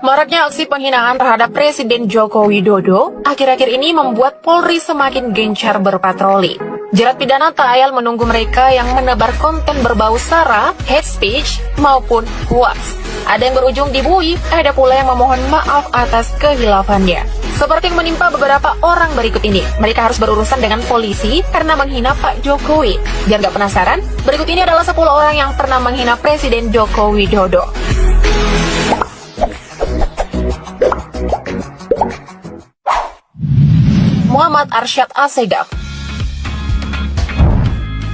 Maraknya aksi penghinaan terhadap Presiden Joko Widodo akhir-akhir ini membuat Polri semakin gencar berpatroli. Jerat pidana tak ayal menunggu mereka yang menebar konten berbau sara, hate speech, maupun hoax. Ada yang berujung dibui, ada pula yang memohon maaf atas kehilafannya. Seperti yang menimpa beberapa orang berikut ini. Mereka harus berurusan dengan polisi karena menghina Pak Jokowi. Biar gak penasaran, berikut ini adalah 10 orang yang pernah menghina Presiden Joko Widodo. Muhammad Arsyad Assegaf.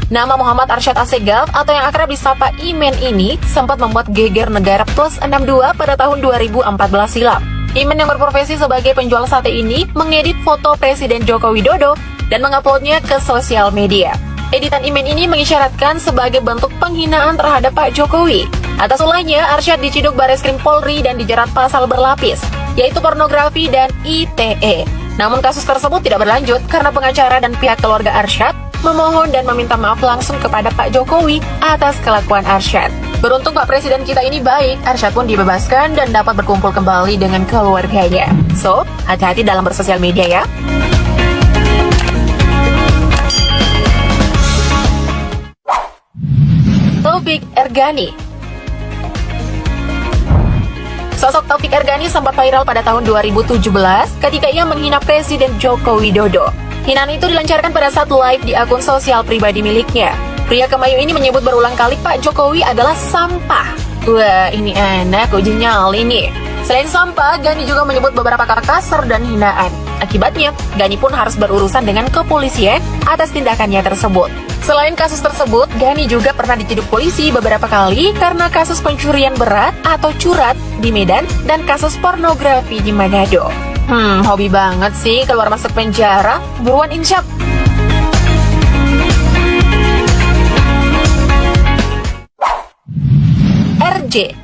Nama Muhammad Arsyad Assegaf atau yang akrab disapa Imen ini sempat membuat geger negara plus 62 pada tahun 2014 silam. Imen yang berprofesi sebagai penjual sate ini mengedit foto Presiden Joko Widodo dan menguploadnya ke sosial media. Editan Imen ini mengisyaratkan sebagai bentuk penghinaan terhadap Pak Jokowi. Atas ulahnya, Arsyad diciduk Bareskrim Polri dan dijerat pasal berlapis, yaitu pornografi dan ITE. Namun kasus tersebut tidak berlanjut karena pengacara dan pihak keluarga Arsyad memohon dan meminta maaf langsung kepada Pak Jokowi atas kelakuan Arsyad. Beruntung Pak Presiden kita ini baik, Arsyad pun dibebaskan dan dapat berkumpul kembali dengan keluarganya. So, hati-hati dalam bersosial media ya. Taufik Ergani. Sosok Taufik Ergani sempat viral pada tahun 2017 ketika ia menghina Presiden Joko Widodo. Hinaan itu dilancarkan pada saat live di akun sosial pribadi miliknya. Pria kemayu ini menyebut berulang kali Pak Jokowi adalah sampah. Wah, ini enak, uji nyali nih. Selain sampah, Gani juga menyebut beberapa kata kasar dan hinaan. Akibatnya, Gani pun harus berurusan dengan kepolisian atas tindakannya tersebut. Selain kasus tersebut, Gani juga pernah diciduk polisi beberapa kali karena kasus pencurian berat atau curat di Medan dan kasus pornografi di Manado. Hobi banget sih keluar masuk penjara, buruan insap. RJ.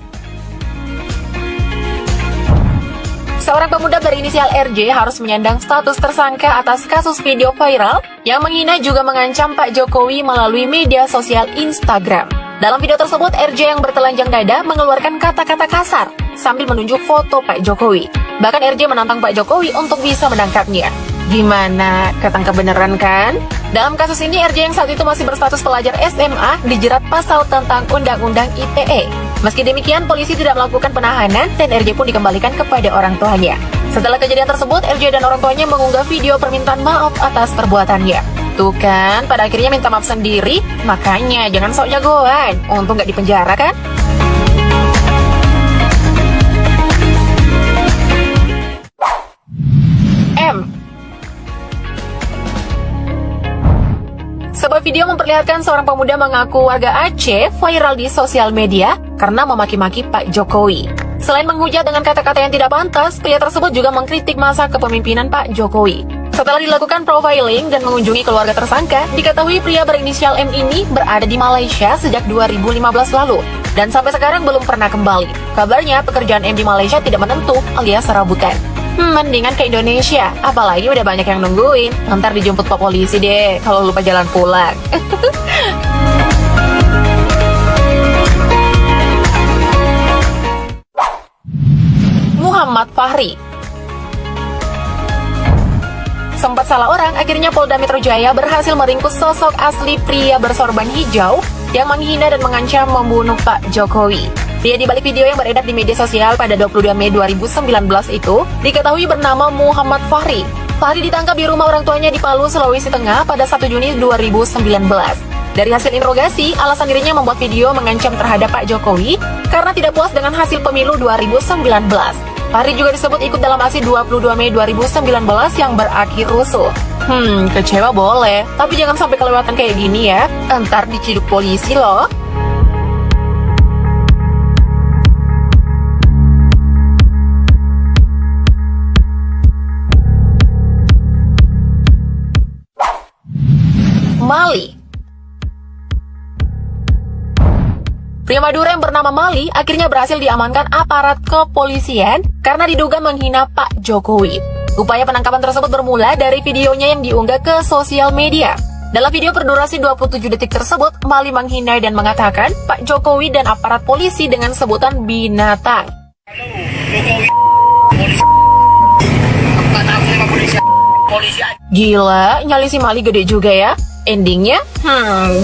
Seorang pemuda berinisial RJ harus menyandang status tersangka atas kasus video viral yang menghina juga mengancam Pak Jokowi melalui media sosial Instagram. Dalam video tersebut, RJ yang bertelanjang dada mengeluarkan kata-kata kasar sambil menunjuk foto Pak Jokowi. Bahkan RJ menantang Pak Jokowi untuk bisa menangkapnya. Gimana? Ketangkep beneran kan? Dalam kasus ini, RJ yang saat itu masih berstatus pelajar SMA dijerat pasal tentang Undang-Undang ITE. Meski demikian, polisi tidak melakukan penahanan dan RJ pun dikembalikan kepada orang tuanya. Setelah kejadian tersebut, RJ dan orang tuanya mengunggah video permintaan maaf atas perbuatannya. Tuh kan, pada akhirnya minta maaf sendiri, makanya jangan sok jagoan. Untung gak dipenjara kan? M. Sebuah video memperlihatkan seorang pemuda mengaku warga Aceh viral di sosial media karena memaki-maki Pak Jokowi. Selain menghujat dengan kata-kata yang tidak pantas, pria tersebut juga mengkritik masa kepemimpinan Pak Jokowi. Setelah dilakukan profiling dan mengunjungi keluarga tersangka, diketahui pria berinisial M ini berada di Malaysia sejak 2015 lalu dan sampai sekarang belum pernah kembali. Kabarnya pekerjaan M di Malaysia tidak menentu alias serabutan. Mendingan ke Indonesia, apalagi udah banyak yang nungguin. Ntar dijemput Pak polisi deh kalau lupa jalan pulang. Muhammad Fahri. Sempat salah orang, akhirnya Polda Metro Jaya berhasil meringkus sosok asli pria bersorban hijau yang menghina dan mengancam membunuh Pak Jokowi. Pria di balik video yang beredar di media sosial pada 22 Mei 2019 itu diketahui bernama Muhammad Fahri. Fahri ditangkap di rumah orang tuanya di Palu, Sulawesi Tengah pada 1 Juni 2019. Dari hasil interogasi, alasan dirinya membuat video mengancam terhadap Pak Jokowi karena tidak puas dengan hasil pemilu 2019. Fahri juga disebut ikut dalam aksi 22 Mei 2019 yang berakhir rusuh. Kecewa boleh, tapi jangan sampai kelewatan kayak gini ya. Entar diciduk polisi loh. Mali. Pria Madura yang bernama Mali akhirnya berhasil diamankan aparat kepolisian karena diduga menghina Pak Jokowi. Upaya penangkapan tersebut bermula dari videonya yang diunggah ke sosial media. Dalam video berdurasi 27 detik tersebut, Mali menghina dan mengatakan Pak Jokowi dan aparat polisi dengan sebutan binatang. Jokowi Gila, nyali si Mali gede juga ya. Endingnya,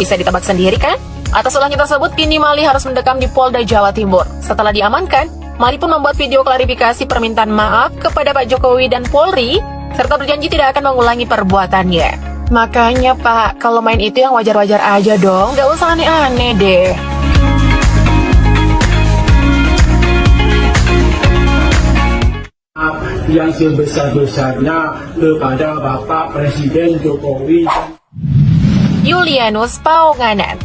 bisa ditebak sendiri kan? Atas ulahnya tersebut, kini Mali harus mendekam di Polda Jawa Timur. Setelah diamankan, Mali pun membuat video klarifikasi permintaan maaf kepada Pak Jokowi dan Polri, serta berjanji tidak akan mengulangi perbuatannya. Makanya Pak, kalau main itu yang wajar-wajar aja dong, gak usah aneh-aneh deh. Yang sebesar-besarnya kepada Bapak Presiden Jokowi. Julianus Paunganan.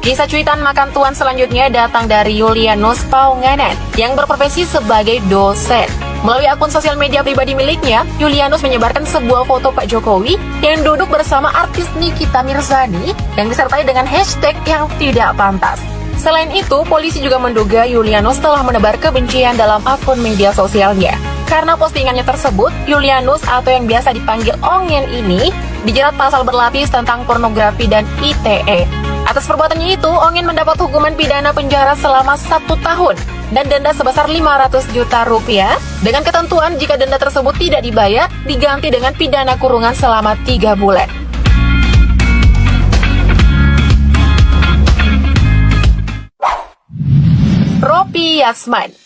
Kisah cuitan makan tuan selanjutnya datang dari Julianus Paunganan yang berprofesi sebagai dosen. Melalui akun sosial media pribadi miliknya, Julianus menyebarkan sebuah foto Pak Jokowi yang duduk bersama artis Nikita Mirzani yang disertai dengan hashtag yang tidak pantas. Selain itu, polisi juga menduga Julianus telah menebar kebencian dalam akun media sosialnya. Karena postingannya tersebut, Julianus atau yang biasa dipanggil Ongen ini dijerat pasal berlapis tentang pornografi dan ITE. Atas perbuatannya itu, Ongen mendapat hukuman pidana penjara selama 1 tahun dan denda sebesar 500 juta rupiah dengan ketentuan jika denda tersebut tidak dibayar, diganti dengan pidana kurungan selama 3 bulan. Ropi Yasman.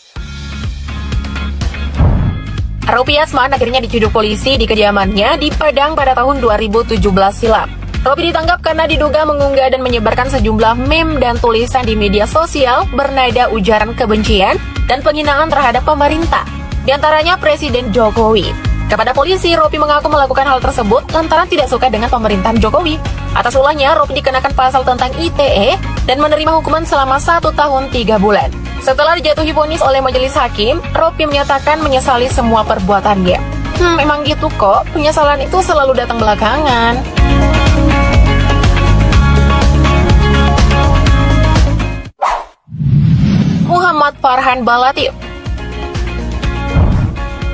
Ropi Yasman akhirnya diciduk polisi di kediamannya di Padang pada tahun 2017 silam. Ropi ditangkap karena diduga mengunggah dan menyebarkan sejumlah meme dan tulisan di media sosial bernada ujaran kebencian dan penghinaan terhadap pemerintah, di antaranya Presiden Jokowi. Kepada polisi, Ropi mengaku melakukan hal tersebut lantaran tidak suka dengan pemerintahan Jokowi. Atas ulahnya, Ropi dikenakan pasal tentang ITE dan menerima hukuman selama 1 tahun 3 bulan. Setelah dijatuhi vonis oleh majelis hakim, Ropi menyatakan menyesali semua perbuatannya. Emang gitu kok, penyesalan itu selalu datang belakangan. Muhammad Farhan Balatif.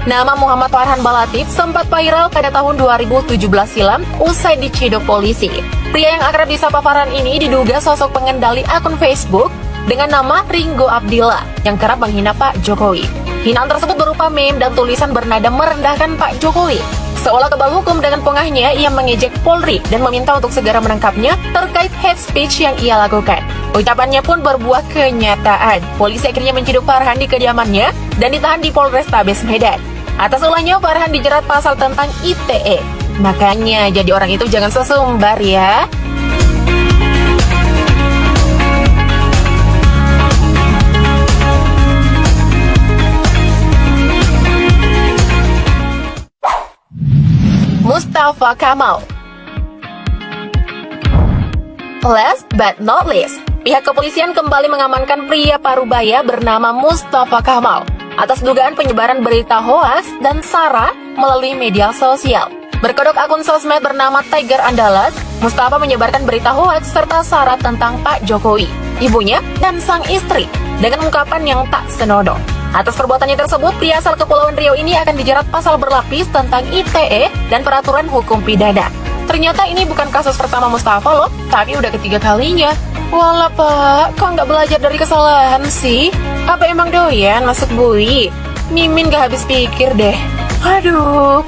Nama Muhammad Farhan Balatif sempat viral pada tahun 2017 silam usai diciduk polisi. Pria yang akrab disapa Farhan ini diduga sosok pengendali akun Facebook dengan nama Ringo Abdillah yang kerap menghina Pak Jokowi. Hinaan tersebut berupa meme dan tulisan bernada merendahkan Pak Jokowi. Seolah kebal hukum dengan pengahnya, ia mengejek Polri dan meminta untuk segera menangkapnya terkait hate speech yang ia lakukan. Ucapannya pun berbuah kenyataan. Polisi akhirnya menciduk Farhan di kediamannya dan ditahan di Polrestabes Medan. Atas ulahnya, Farhan dijerat pasal tentang ITE. Makanya jadi orang itu jangan sesumbar ya. Mustafa Kamal. Last but not least, pihak kepolisian kembali mengamankan pria Parubaya bernama Mustafa Kamal atas dugaan penyebaran berita hoaks dan sara melalui media sosial. Berkedok akun sosmed bernama Tiger Andalas, Mustafa menyebarkan berita hoaks serta sara tentang Pak Jokowi, ibunya, dan sang istri dengan ungkapan yang tak senonoh. Atas perbuatannya tersebut, pria asal Kepulauan Riau ini akan dijerat pasal berlapis tentang ITE dan peraturan hukum pidana. Ternyata ini bukan kasus pertama Mustafa loh, tapi udah ketiga kalinya. Walah Pak, kok nggak belajar dari kesalahan sih? Apa emang doyan masuk bui? Mimin gak habis pikir deh. Aduh.